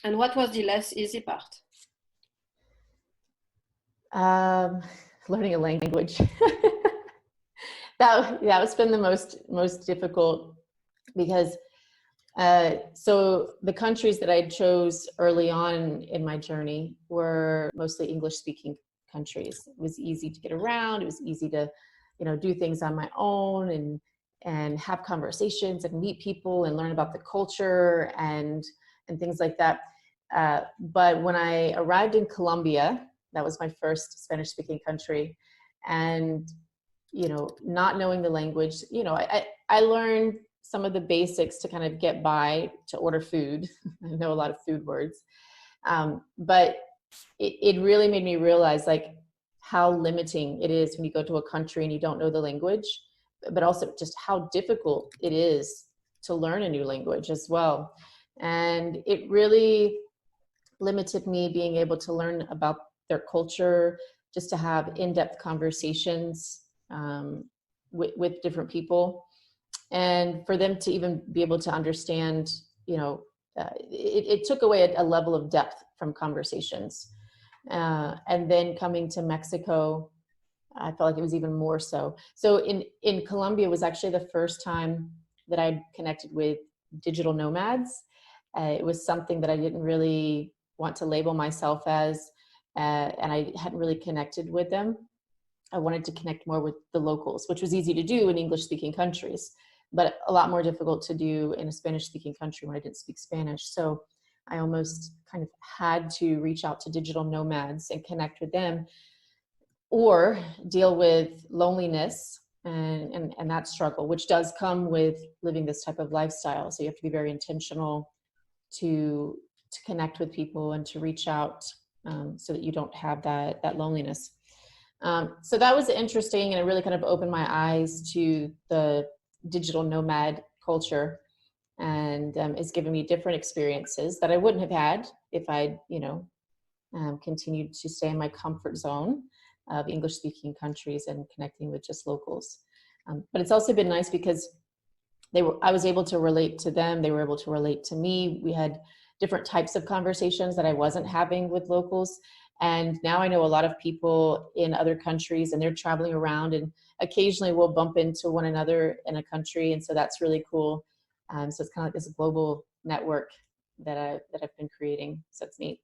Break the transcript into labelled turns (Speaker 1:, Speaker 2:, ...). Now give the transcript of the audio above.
Speaker 1: And what was the less easy part?
Speaker 2: Um, Learning a language. That's been the most difficult, because so the countries that I chose early on in my journey were mostly English speaking countries. It was easy to get around. It was easy to, do things on my own, and have conversations and meet people and learn about the culture and things like that. But when I arrived in Colombia, that was my first Spanish speaking country, and not knowing the language, I learned some of the basics to kind of get by, to order food. I know a lot of food words. But it really made me realize like how limiting it is when you go to a country and you don't know the language, but also just how difficult it is to learn a new language as well. And it really limited me being able to learn about their culture, just to have in-depth conversations with different people, and for them to even be able to understand, it took away a level of depth from conversations. And then coming to Mexico, I felt like it was even more so. So in Colombia was actually the first time that I connected with digital nomads. It was something that I didn't really want to label myself as, and I hadn't really connected with them. I wanted to connect more with the locals, which was easy to do in English-speaking countries, but a lot more difficult to do in a Spanish-speaking country when I didn't speak Spanish. So I almost kind of had to reach out to digital nomads and connect with them, or deal with loneliness and that struggle, which does come with living this type of lifestyle. So you have to be very intentional to connect with people and to reach out, so that you don't have that loneliness. So that was interesting, and it really kind of opened my eyes to the digital nomad culture, and it's given me different experiences that I wouldn't have had if I'd, continued to stay in my comfort zone of English-speaking countries and connecting with just locals. But it's also been nice because I was able to relate to them. They were able to relate to me. We had different types of conversations that I wasn't having with locals. And now I know a lot of people in other countries, and they're traveling around, and occasionally we'll bump into one another in a country. And so that's really cool. So it's kind of like this global network that I've been creating. So it's neat.